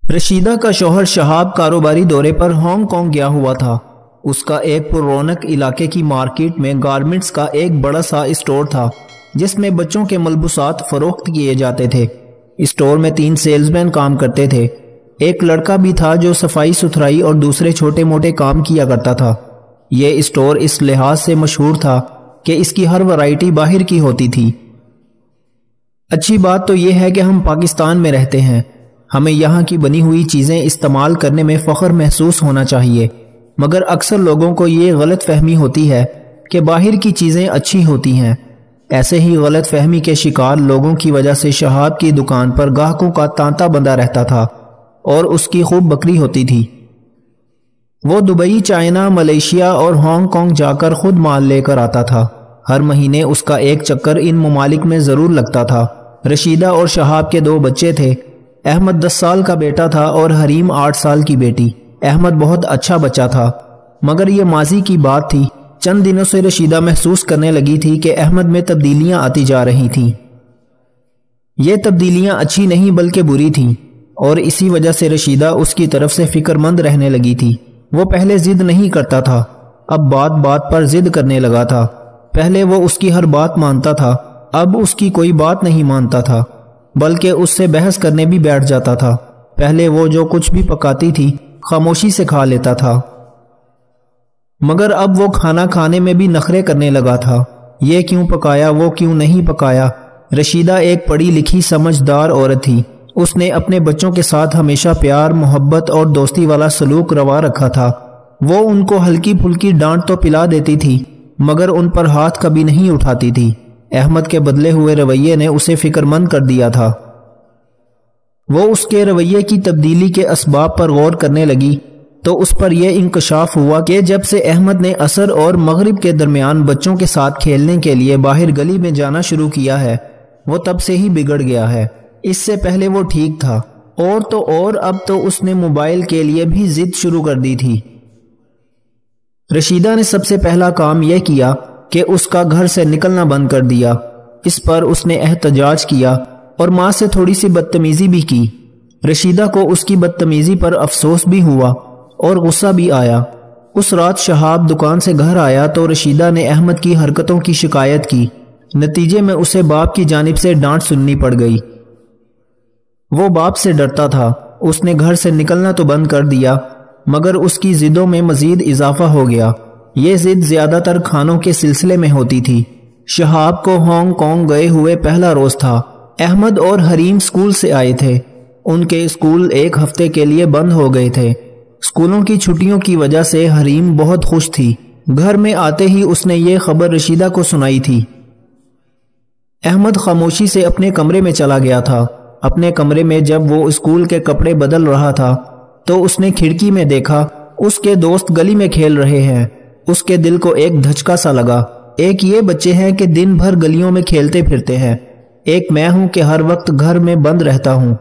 رشیدہ کا شوہر شہاب کاروباری دورے پر ہانگ کانگ گیا ہوا تھا۔ اس کا ایک پر رونق علاقے کی مارکیٹ میں گارمنٹس کا ایک بڑا سا اسٹور تھا جس میں بچوں کے ملبوسات فروخت کیے جاتے تھے۔ اسٹور میں 3 سیلز مین کام کرتے تھے۔ ایک لڑکا بھی تھا جو صفائی ستھرائی اور دوسرے چھوٹے موٹے کام کیا کرتا تھا۔ یہ اسٹور اس لحاظ سے مشہور تھا کہ اس کی ہر ورائٹی باہر کی ہوتی تھی۔ اچھی بات تو یہ ہے کہ ہم پاکستان میں رہتے ہیں، ہمیں یہاں کی بنی ہوئی چیزیں استعمال کرنے میں فخر محسوس ہونا چاہیے، مگر اکثر لوگوں کو یہ غلط فہمی ہوتی ہے کہ باہر کی چیزیں اچھی ہوتی ہیں۔ ایسے ہی غلط فہمی کے شکار لوگوں کی وجہ سے شہاب کی دکان پر گاہکوں کا تانتا بندہ رہتا تھا اور اس کی خوب بکری ہوتی تھی۔ وہ دبئی، چائنا، ملیشیا اور ہانگ کانگ جا کر خود مال لے کر آتا تھا۔ ہر مہینے اس کا ایک چکر ان ممالک میں ضرور لگتا تھا۔ رشیدہ اور شہاب کے 2 بچے تھے۔ احمد 10 سال کا بیٹا تھا اور حریم 8 سال کی بیٹی۔ احمد بہت اچھا بچہ تھا، مگر یہ ماضی کی بات تھی۔ چند دنوں سے رشیدہ محسوس کرنے لگی تھی کہ احمد میں تبدیلیاں آتی جا رہی تھیں۔ یہ تبدیلیاں اچھی نہیں بلکہ بری تھیں، اور اسی وجہ سے رشیدہ اس کی طرف سے فکر مند رہنے لگی تھی۔ وہ پہلے ضد نہیں کرتا تھا، اب بات بات پر ضد کرنے لگا تھا۔ پہلے وہ اس کی ہر بات مانتا تھا، اب اس کی کوئی بات نہیں مانتا تھا، بلکہ اس سے بحث کرنے بھی بیٹھ جاتا تھا۔ پہلے وہ جو کچھ بھی پکاتی تھی خاموشی سے کھا لیتا تھا، مگر اب وہ کھانا کھانے میں بھی نخرے کرنے لگا تھا۔ یہ کیوں پکایا، وہ کیوں نہیں پکایا۔ رشیدہ ایک پڑھی لکھی سمجھدار عورت تھی۔ اس نے اپنے بچوں کے ساتھ ہمیشہ پیار، محبت اور دوستی والا سلوک روا رکھا تھا۔ وہ ان کو ہلکی پھلکی ڈانٹ تو پلا دیتی تھی، مگر ان پر ہاتھ کبھی نہیں اٹھاتی تھی۔ احمد کے بدلے ہوئے رویے نے اسے فکر مند کر دیا تھا۔ وہ اس کے رویے کی تبدیلی کے اسباب پر غور کرنے لگی تو اس پر یہ انکشاف ہوا کہ جب سے احمد نے عصر اور مغرب کے درمیان بچوں کے ساتھ کھیلنے کے لیے باہر گلی میں جانا شروع کیا ہے، وہ تب سے ہی بگڑ گیا ہے۔ اس سے پہلے وہ ٹھیک تھا، اور اب تو اس نے موبائل کے لیے بھی ضد شروع کر دی تھی۔ رشیدہ نے سب سے پہلا کام یہ کیا کہ اس کا گھر سے نکلنا بند کر دیا۔ اس پر اس نے احتجاج کیا اور ماں سے تھوڑی سی بدتمیزی بھی کی۔ رشیدہ کو اس کی بدتمیزی پر افسوس بھی ہوا اور غصہ بھی آیا۔ اس رات شہاب دکان سے گھر آیا تو رشیدہ نے احمد کی حرکتوں کی شکایت کی۔ نتیجے میں اسے باپ کی جانب سے ڈانٹ سننی پڑ گئی۔ وہ باپ سے ڈرتا تھا۔ اس نے گھر سے نکلنا تو بند کر دیا، مگر اس کی ضدوں میں مزید اضافہ ہو گیا۔ یہ ضد زیادہ تر کھانوں کے سلسلے میں ہوتی تھی۔ شہاب کو ہانگ کانگ گئے ہوئے پہلا روز تھا۔ احمد اور حریم اسکول سے آئے تھے۔ ان کے اسکول 1 ہفتے کے لیے بند ہو گئے تھے۔ اسکولوں کی چھٹیوں کی وجہ سے حریم بہت خوش تھی۔ گھر میں آتے ہی اس نے یہ خبر رشیدہ کو سنائی تھی۔ احمد خاموشی سے اپنے کمرے میں چلا گیا تھا۔ اپنے کمرے میں جب وہ اسکول کے کپڑے بدل رہا تھا تو اس نے کھڑکی میں دیکھا اس کے دوست گلی میں کھیل رہے ہیں۔ اس کے دل کو ایک دھچکا سا لگا۔ ایک یہ بچے ہیں کہ دن بھر گلیوں میں کھیلتے پھرتے ہیں، ایک میں ہوں کہ ہر وقت گھر میں بند رہتا ہوں۔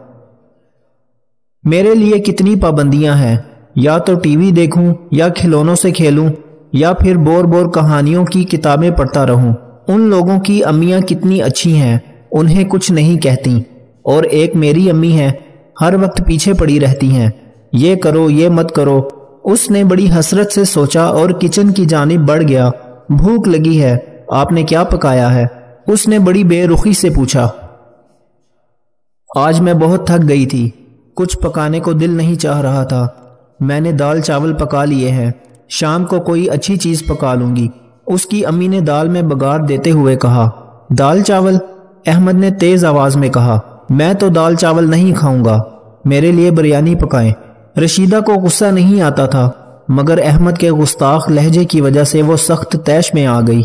میرے لیے کتنی پابندیاں ہیں، یا تو ٹی وی دیکھوں، یا کھلونوں سے کھیلوں، یا پھر بور کہانیوں کی کتابیں پڑھتا رہوں۔ ان لوگوں کی امیاں کتنی اچھی ہیں، انہیں کچھ نہیں کہتی، اور ایک میری امی ہے، ہر وقت پیچھے پڑی رہتی ہیں، یہ کرو یہ مت کرو۔ اس نے بڑی حسرت سے سوچا اور کچن کی جانب بڑھ گیا۔ بھوک لگی ہے، آپ نے کیا پکایا ہے؟ اس نے بڑی بے رخی سے پوچھا۔ آج میں بہت تھک گئی تھی، کچھ پکانے کو دل نہیں چاہ رہا تھا۔ میں نے دال چاول پکا لیے ہیں، شام کو کوئی اچھی چیز پکا لوں گی۔ اس کی امی نے دال میں بگار دیتے ہوئے کہا۔ دال چاول؟ احمد نے تیز آواز میں کہا۔ میں تو دال چاول نہیں کھاؤں گا، میرے لیے بریانی پکائیں۔ رشیدہ کو غصہ نہیں آتا تھا، مگر احمد کے گستاخ لہجے کی وجہ سے وہ سخت طیش میں آ گئی۔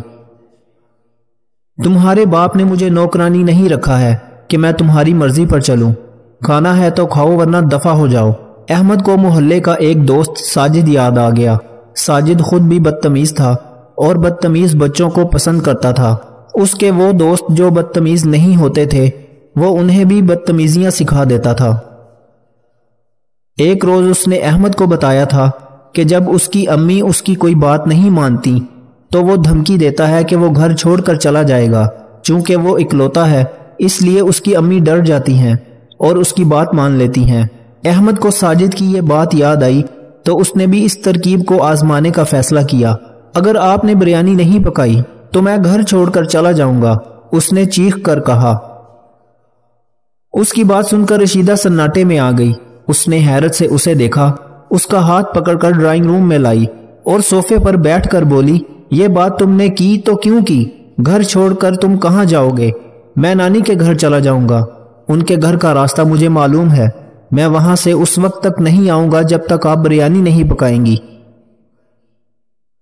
تمہارے باپ نے مجھے نوکرانی نہیں رکھا ہے کہ میں تمہاری مرضی پر چلوں۔ کھانا ہے تو کھاؤ ورنہ دفع ہو جاؤ۔ احمد کو محلے کا ایک دوست ساجد یاد آ گیا۔ ساجد خود بھی بدتمیز تھا اور بدتمیز بچوں کو پسند کرتا تھا۔ اس کے وہ دوست جو بدتمیز نہیں ہوتے تھے وہ انہیں بھی بدتمیزیاں سکھا دیتا تھا۔ ایک روز اس نے احمد کو بتایا تھا کہ جب اس کی امی اس کی کوئی بات نہیں مانتی تو وہ دھمکی دیتا ہے کہ وہ گھر چھوڑ کر چلا جائے گا۔ چونکہ وہ اکلوتا ہے اس لیے اس کی امی ڈر جاتی ہیں اور اس کی بات مان لیتی ہیں۔ احمد کو ساجد کی یہ بات یاد آئی تو اس نے بھی اس ترکیب کو آزمانے کا فیصلہ کیا۔ اگر آپ نے بریانی نہیں پکائی تو میں گھر چھوڑ کر چلا جاؤں گا، اس نے چیخ کر کہا۔ اس کی بات سن کر رشیدہ سناٹے میں آ گئی۔ اس نے حیرت سے اسے دیکھا، اس کا ہاتھ پکڑ کر ڈرائنگ روم میں لائی اور صوفے پر بیٹھ کر بولی، یہ بات تم نے کی تو کیوں کی؟ گھر چھوڑ کر تم کہاں جاؤ گے؟ میں نانی کے گھر چلا جاؤں گا، ان کے گھر کا راستہ مجھے معلوم ہے، میں وہاں سے اس وقت تک نہیں آؤں گا جب تک آپ بریانی نہیں پکائیں گی۔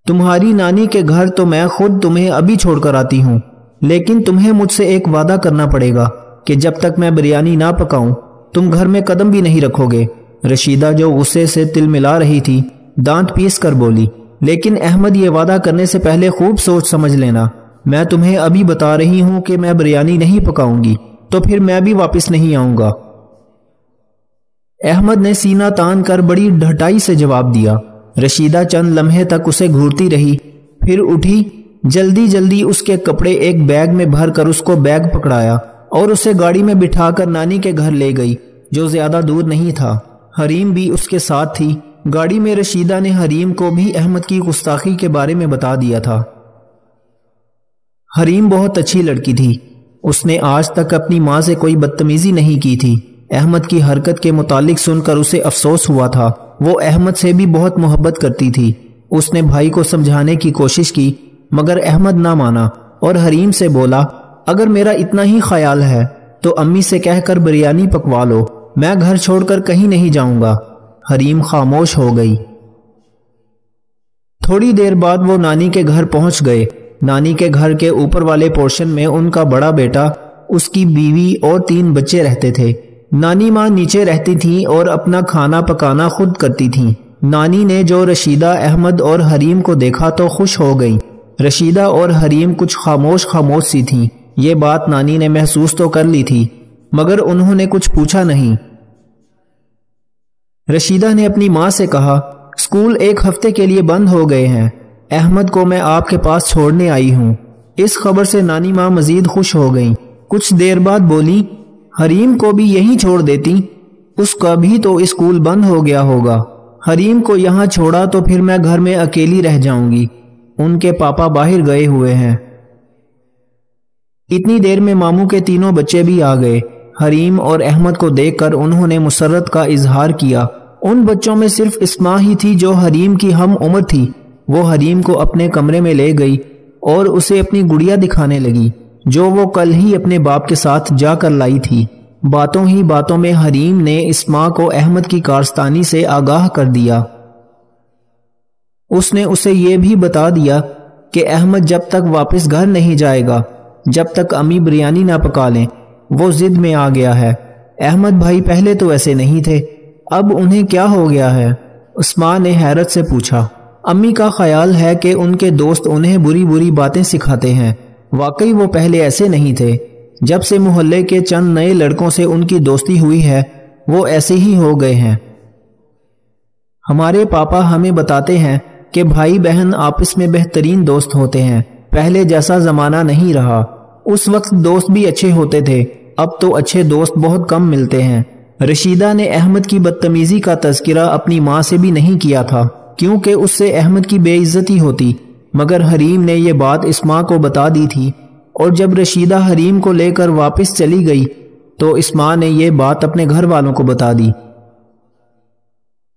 تمہاری نانی کے گھر تو میں خود تمہیں ابھی چھوڑ کر آتی ہوں، لیکن تمہیں مجھ سے ایک وعدہ کرنا پڑے گا کہ جب تک میں بریانی نہ پکاؤں تم گھر میں قدم بھی نہیں رکھو گے۔ رشیدہ جو غصے سے تل ملا رہی تھی دانت پیس کر بولی، لیکن احمد یہ وعدہ کرنے سے پہلے خوب سوچ سمجھ لینا، میں تمہیں ابھی بتا رہی ہوں کہ میں بریانی نہیں پکاؤں گی تو پھر میں بھی واپس نہیں آؤں گا۔ احمد نے سینہ تان کر بڑی ڈھٹائی سے جواب دیا۔ رشیدہ چند لمحے تک اسے گھورتی رہی، پھر اٹھی، جلدی جلدی اس کے کپڑے ایک بیگ میں بھر کر اس کو بیگ پکڑایا اور اسے گاڑی میں بٹھا کر نانی کے گھر لے گئی جو زیادہ دور نہیں تھا۔ حریم بھی اس کے ساتھ تھی۔ گاڑی میں رشیدہ نے حریم کو بھی احمد کی گستاخی کے بارے میں بتا دیا تھا۔ حریم بہت اچھی لڑکی تھی، اس نے آج تک اپنی ماں سے کوئی بدتمیزی نہیں کی تھی۔ احمد کی حرکت کے متعلق سن کر اسے افسوس ہوا تھا، وہ احمد سے بھی بہت محبت کرتی تھی۔ اس نے بھائی کو سمجھانے کی کوشش کی مگر احمد نہ مانا اور حریم سے بولا، اگر میرا اتنا ہی خیال ہے تو امی سے کہہ کر بریانی پکوا لو، میں گھر چھوڑ کر کہیں نہیں جاؤں گا۔ حریم خاموش ہو گئی۔ تھوڑی دیر بعد وہ نانی کے گھر پہنچ گئے۔ نانی کے گھر کے اوپر والے پورشن میں ان کا بڑا بیٹا، اس کی بیوی اور 3 بچے رہتے تھے۔ نانی ماں نیچے رہتی تھیں اور اپنا کھانا پکانا خود کرتی تھیں۔ نانی نے جو رشیدہ، احمد اور حریم کو دیکھا تو خوش ہو گئی۔ رشیدہ اور حریم کچھ خاموش سی تھیں۔ یہ بات نانی نے محسوس تو کر لی تھی مگر انہوں نے کچھ پوچھا نہیں۔ رشیدہ نے اپنی ماں سے کہا، اسکول 1 ہفتے کے لیے بند ہو گئے ہیں، احمد کو میں آپ کے پاس چھوڑنے آئی ہوں۔ اس خبر سے نانی ماں مزید خوش ہو گئیں۔ کچھ دیر بعد بولی، حریم کو بھی یہیں چھوڑ دیتی، اس کا بھی تو اسکول بند ہو گیا ہوگا۔ حریم کو یہاں چھوڑا تو پھر میں گھر میں اکیلی رہ جاؤں گی، ان کے پاپا باہر گئے ہوئے ہیں۔ اتنی دیر میں ماموں کے 3 بچے بھی آ گئے۔ حریم اور احمد کو دیکھ کر انہوں نے مسرت کا اظہار کیا۔ ان بچوں میں صرف اسماء ہی تھی جو حریم کی ہم عمر تھی۔ وہ حریم کو اپنے کمرے میں لے گئی اور اسے اپنی گڑیا دکھانے لگی جو وہ کل ہی اپنے باپ کے ساتھ جا کر لائی تھی۔ باتوں ہی باتوں میں حریم نے اسماء کو احمد کی کارستانی سے آگاہ کر دیا۔ اس نے اسے یہ بھی بتا دیا کہ احمد جب تک واپس گھر نہیں جائے گا جب تک امی بریانی نہ پکا لیں، وہ ضد میں آ گیا ہے۔ احمد بھائی پہلے تو ایسے نہیں تھے، اب انہیں کیا ہو گیا ہے؟ اسماء نے حیرت سے پوچھا۔ امی کا خیال ہے کہ ان کے دوست انہیں بری بری باتیں سکھاتے ہیں۔ واقعی وہ پہلے ایسے نہیں تھے، جب سے محلے کے چند نئے لڑکوں سے ان کی دوستی ہوئی ہے وہ ایسے ہی ہو گئے ہیں۔ ہمارے پاپا ہمیں بتاتے ہیں کہ بھائی بہن آپس میں بہترین دوست ہوتے ہیں، پہلے جیسا زمانہ نہیں رہا۔ اس وقت دوست بھی اچھے ہوتے تھے، اب تو اچھے دوست بہت کم ملتے ہیں۔ رشیدہ نے احمد کی بدتمیزی کا تذکرہ اپنی ماں سے بھی نہیں کیا تھا کیونکہ اس سے احمد کی بے عزتی ہوتی، مگر حریم نے یہ بات اسماء کو بتا دی تھی، اور جب رشیدہ حریم کو لے کر واپس چلی گئی تو اسماء نے یہ بات اپنے گھر والوں کو بتا دی۔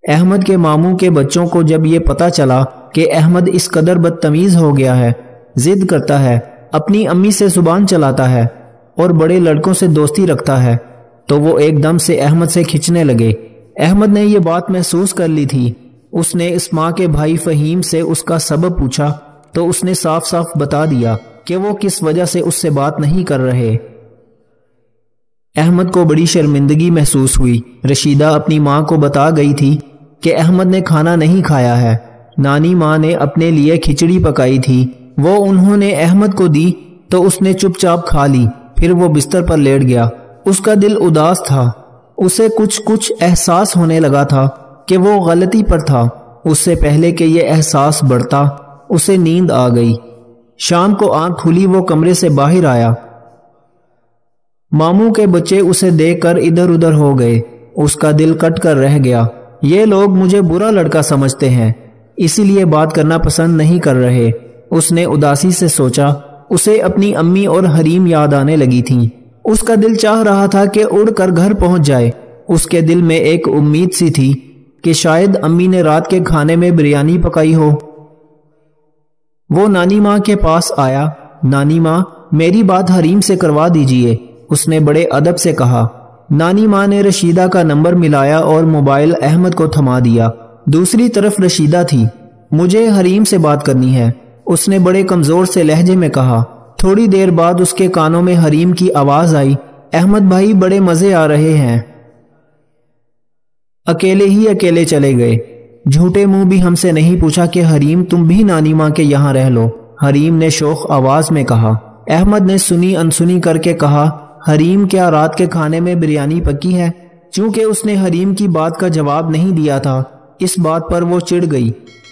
احمد کے ماموں کے بچوں کو جب یہ پتا چلا کہ احمد اس قدر بدتمیز ہو گیا ہے، ضد کرتا ہے، اپنی امی سے زبان چلاتا ہے اور بڑے لڑکوں سے دوستی رکھتا ہے، تو وہ ایک دم سے احمد سے کھنچنے لگے۔ احمد نے یہ بات محسوس کر لی تھی۔ اس نے اسماء کے بھائی فہیم سے اس کا سبب پوچھا تو اس نے صاف صاف بتا دیا کہ وہ کس وجہ سے اس سے بات نہیں کر رہے۔ احمد کو بڑی شرمندگی محسوس ہوئی۔ رشیدہ اپنی ماں کو بتا گئی تھی کہ احمد نے کھانا نہیں کھایا ہے۔ نانی ماں نے اپنے لیے کھچڑی پکائی تھی، وہ انہوں نے احمد کو دی تو اس نے چپ چاپ کھا لی، پھر وہ بستر پر لیٹ گیا۔ اس کا دل اداس تھا، اسے کچھ احساس ہونے لگا تھا کہ وہ غلطی پر تھا۔ اس سے پہلے کہ یہ احساس بڑھتا اسے نیند آ گئی۔ شام کو آنکھ کھلی وہ کمرے سے باہر آیا۔ ماموں کے بچے اسے دیکھ کر ادھر ادھر ہو گئے۔ اس کا دل کٹ کر رہ گیا۔ یہ لوگ مجھے برا لڑکا سمجھتے ہیں، اسی لیے بات کرنا پسند نہیں کر رہے۔ اس نے اداسی سے سوچا۔ اسے اپنی امی اور حریم یاد آنے لگی تھیں۔ اس کا دل چاہ رہا تھا کہ اڑ کر گھر پہنچ جائے۔ اس کے دل میں ایک امید سی تھی کہ شاید امی نے رات کے کھانے میں بریانی پکائی ہو۔ وہ نانی ماں کے پاس آیا۔ نانی ماں، میری بات حریم سے کروا دیجئے، اس نے بڑے ادب سے کہا۔ نانی ماں نے رشیدہ کا نمبر ملایا اور موبائل احمد کو تھما دیا۔ دوسری طرف رشیدہ تھی۔ مجھے حریم سے بات کرنی ہے، اس نے بڑے کمزور سے لہجے میں کہا۔ تھوڑی دیر بعد اس کے کانوں میں حریم کی آواز آئی، احمد بھائی بڑے مزے آ رہے ہیں۔ اکیلے ہی اکیلے چلے گئے۔ جھوٹے منہ بھی ہم سے نہیں پوچھا کہ حریم تم بھی نانی ماں کے یہاں رہ لو، حریم نے شوخ آواز میں کہا۔ احمد نے سنی انسنی کر کے کہا، حریم کیا رات کے کھانے میں بریانی پکی ہے؟ چونکہ اس نے حریم کی بات کا جواب نہیں دیا تھا، اس بات پر وہ چڑ گئی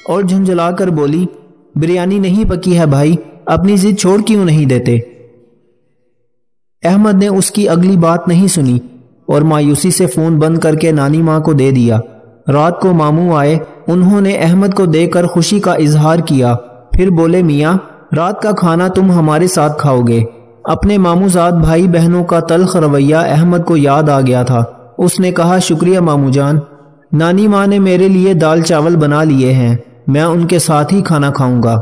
اور جھنجھلا کر بولی، بریانی نہیں پکی ہے بھائی، اپنی ضد چھوڑ کیوں نہیں دیتے؟ احمد نے اس کی اگلی بات نہیں سنی اور مایوسی سے فون بند کر کے نانی ماں کو دے دیا۔ رات کو ماموں آئے، انہوں نے احمد کو دیکھ کر خوشی کا اظہار کیا، پھر بولے، میاں رات کا کھانا تم ہمارے ساتھ کھاؤ گے۔ اپنے ماموں زاد بھائی بہنوں کا تلخ رویہ احمد کو یاد آ گیا تھا۔ اس نے کہا، شکریہ ماموں جان، نانی ماں نے میرے لیے دال چاول بنا لیے ہیں، میں ان کے ساتھ ہی کھانا کھاؤں گا۔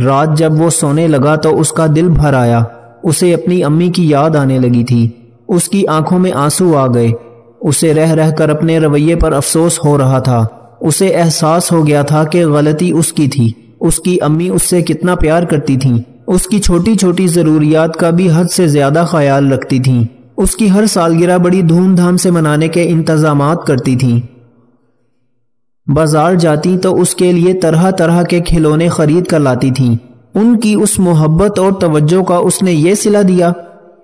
رات جب وہ سونے لگا تو اس کا دل بھر آیا، اسے اپنی امی کی یاد آنے لگی تھی۔ اس کی آنکھوں میں آنسو آ گئے، اسے رہ رہ کر اپنے رویے پر افسوس ہو رہا تھا۔ اسے احساس ہو گیا تھا کہ غلطی اس کی تھی۔ اس کی امی اس سے کتنا پیار کرتی تھیں، اس کی چھوٹی چھوٹی ضروریات کا بھی حد سے زیادہ خیال رکھتی تھیں، اس کی ہر سالگرہ بڑی دھوم دھام سے منانے کے انتظامات کرتی تھیں۔ بازار جاتی تو اس کے لیے طرح طرح کے کھلونے خرید کر لاتی تھیں۔ ان کی اس محبت اور توجہ کا اس نے یہ صلہ دیا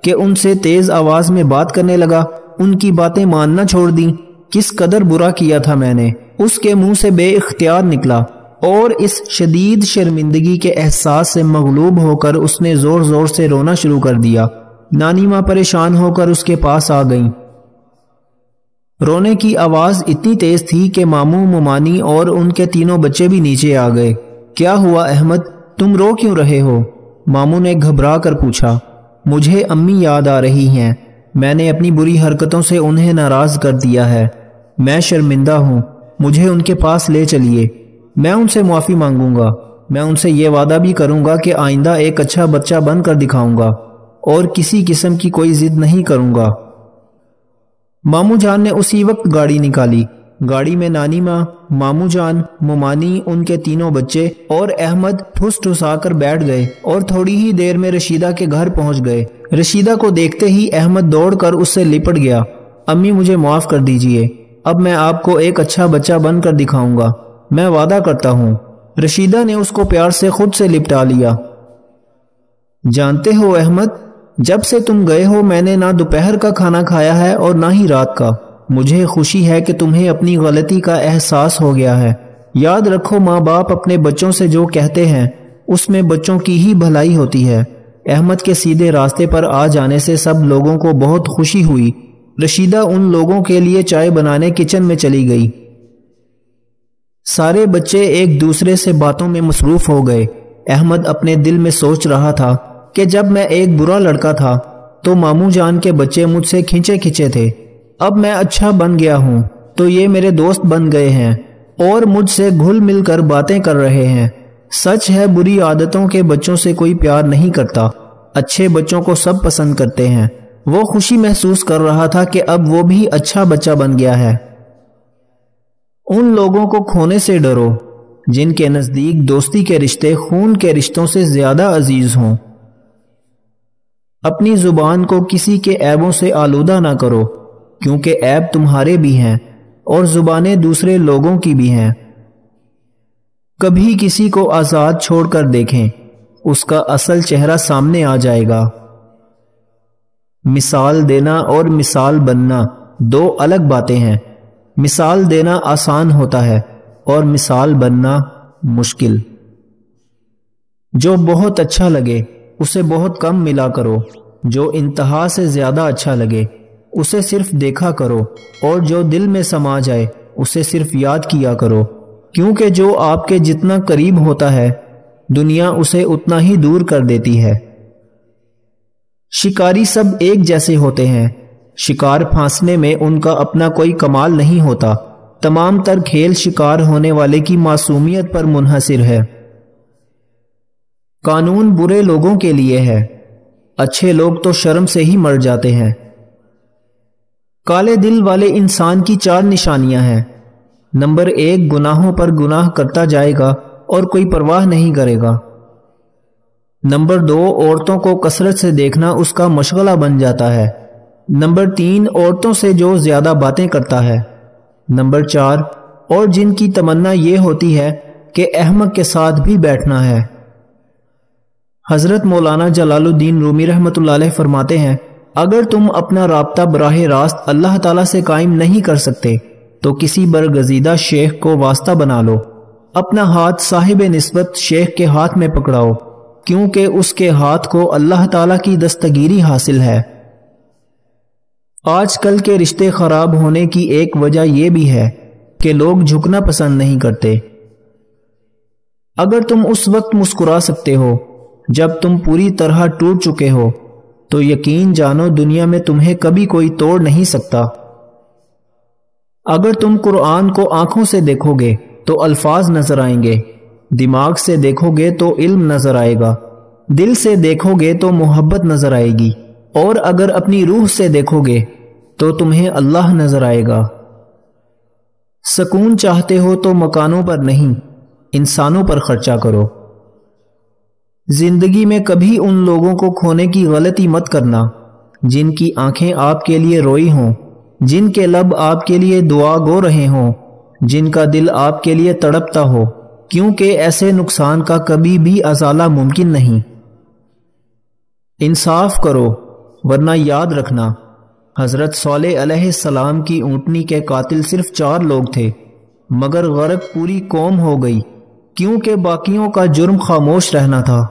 کہ ان سے تیز آواز میں بات کرنے لگا، ان کی باتیں ماننا چھوڑ دیں۔ کس قدر برا کیا تھا میں نے، اس کے منہ سے بے اختیار نکلا، اور اس شدید شرمندگی کے احساس سے مغلوب ہو کر اس نے زور زور سے رونا شروع کر دیا۔ نانی ماں پریشان ہو کر اس کے پاس آ گئیں۔ رونے کی آواز اتنی تیز تھی کہ ماموں، ممانی اور ان کے تینوں بچے بھی نیچے آ گئے۔ کیا ہوا احمد، تم رو کیوں رہے ہو؟ ماموں نے گھبرا کر پوچھا۔ مجھے امی یاد آ رہی ہیں، میں نے اپنی بری حرکتوں سے انہیں ناراض کر دیا ہے، میں شرمندہ ہوں، مجھے ان کے پاس لے چلیے، میں ان سے معافی مانگوں گا، میں ان سے یہ وعدہ بھی کروں گا کہ آئندہ ایک اچھا بچہ بن کر دکھاؤں گا اور کسی قسم کی کوئی ضد نہیں کروں گا۔ ماموں جان نے اسی وقت گاڑی نکالی۔ گاڑی میں نانی ماں، ماموں جان، ممانی، ان کے تینوں بچے اور احمد ٹھس ٹھسا کر بیٹھ گئے اور تھوڑی ہی دیر میں رشیدہ کے گھر پہنچ گئے۔ رشیدہ کو دیکھتے ہی احمد دوڑ کر اس سے لپٹ گیا۔ امی مجھے معاف کر دیجئے، اب میں آپ کو ایک اچھا بچہ بن کر دکھاؤں گا، میں وعدہ کرتا ہوں۔ رشیدہ نے اس کو پیار سے خود سے لپٹا لیا۔ جانتے ہو احمد، جب سے تم گئے ہو میں نے نہ دوپہر کا کھانا کھایا ہے اور نہ ہی رات کا۔ مجھے خوشی ہے کہ تمہیں اپنی غلطی کا احساس ہو گیا ہے۔ یاد رکھو، ماں باپ اپنے بچوں سے جو کہتے ہیں اس میں بچوں کی ہی بھلائی ہوتی ہے۔ احمد کے سیدھے راستے پر آ جانے سے سب لوگوں کو بہت خوشی ہوئی۔ رشیدہ ان لوگوں کے لیے چائے بنانے کچن میں چلی گئی۔ سارے بچے ایک دوسرے سے باتوں میں مصروف ہو گئے۔ احمد اپنے دل میں سوچ رہا تھا کہ جب میں ایک برا لڑکا تھا تو ماموں جان کے بچے مجھ سے کھنچے کھنچے تھے، اب میں اچھا بن گیا ہوں تو یہ میرے دوست بن گئے ہیں اور مجھ سے گھل مل کر باتیں کر رہے ہیں۔ سچ ہے، بری عادتوں کے بچوں سے کوئی پیار نہیں کرتا، اچھے بچوں کو سب پسند کرتے ہیں۔ وہ خوشی محسوس کر رہا تھا کہ اب وہ بھی اچھا بچہ بن گیا ہے۔ ان لوگوں کو کھونے سے ڈرو جن کے نزدیک دوستی کے رشتے خون کے رشتوں سے زیادہ عزیز ہوں۔ اپنی زبان کو کسی کے عیبوں سے آلودہ نہ کرو، کیونکہ عیب تمہارے بھی ہیں اور زبانیں دوسرے لوگوں کی بھی ہیں۔ کبھی کسی کو آزاد چھوڑ کر دیکھیں، اس کا اصل چہرہ سامنے آ جائے گا۔ مثال دینا اور مثال بننا دو الگ باتیں ہیں۔ مثال دینا آسان ہوتا ہے اور مثال بننا مشکل۔ جو بہت اچھا لگے اسے بہت کم ملا کرو، جو انتہا سے زیادہ اچھا لگے اسے صرف دیکھا کرو، اور جو دل میں سما جائے اسے صرف یاد کیا کرو، کیونکہ جو آپ کے جتنا قریب ہوتا ہے دنیا اسے اتنا ہی دور کر دیتی ہے۔ شکاری سب ایک جیسے ہوتے ہیں، شکار پھانسنے میں ان کا اپنا کوئی کمال نہیں ہوتا، تمام تر کھیل شکار ہونے والے کی معصومیت پر منحصر ہے۔ قانون برے لوگوں کے لیے ہے، اچھے لوگ تو شرم سے ہی مر جاتے ہیں۔ کالے دل والے انسان کی 4 نشانیاں ہیں۔ نمبر 1، گناہوں پر گناہ کرتا جائے گا اور کوئی پرواہ نہیں کرے گا۔ نمبر 2، عورتوں کو کثرت سے دیکھنا اس کا مشغلہ بن جاتا ہے۔ نمبر 3، عورتوں سے جو زیادہ باتیں کرتا ہے۔ نمبر 4، اور جن کی تمنا یہ ہوتی ہے کہ احمق کے ساتھ بھی بیٹھنا ہے۔ حضرت مولانا جلال الدین رومی رحمۃ اللہ علیہ فرماتے ہیں، اگر تم اپنا رابطہ براہ راست اللہ تعالیٰ سے قائم نہیں کر سکتے تو کسی برگزیدہ شیخ کو واسطہ بنا لو، اپنا ہاتھ صاحب نسبت شیخ کے ہاتھ میں پکڑاؤ، کیونکہ اس کے ہاتھ کو اللہ تعالیٰ کی دستگیری حاصل ہے۔ آج کل کے رشتے خراب ہونے کی ایک وجہ یہ بھی ہے کہ لوگ جھکنا پسند نہیں کرتے۔ اگر تم اس وقت مسکرا سکتے ہو جب تم پوری طرح ٹوٹ چکے ہو تو یقین جانو دنیا میں تمہیں کبھی کوئی توڑ نہیں سکتا۔ اگر تم قرآن کو آنکھوں سے دیکھو گے تو الفاظ نظر آئیں گے، دماغ سے دیکھو گے تو علم نظر آئے گا، دل سے دیکھو گے تو محبت نظر آئے گی، اور اگر اپنی روح سے دیکھو گے تو تمہیں اللہ نظر آئے گا۔ سکون چاہتے ہو تو مکانوں پر نہیں، انسانوں پر خرچہ کرو۔ زندگی میں کبھی ان لوگوں کو کھونے کی غلطی مت کرنا جن کی آنکھیں آپ کے لیے روئی ہوں، جن کے لب آپ کے لیے دعا گو رہے ہوں، جن کا دل آپ کے لیے تڑپتا ہو، کیونکہ ایسے نقصان کا کبھی بھی ازالہ ممکن نہیں۔ انصاف کرو، ورنہ یاد رکھنا حضرت صالح علیہ السلام کی اونٹنی کے قاتل صرف 4 لوگ تھے، مگر غرق پوری قوم ہو گئی کیونکہ باقیوں کا جرم خاموش رہنا تھا۔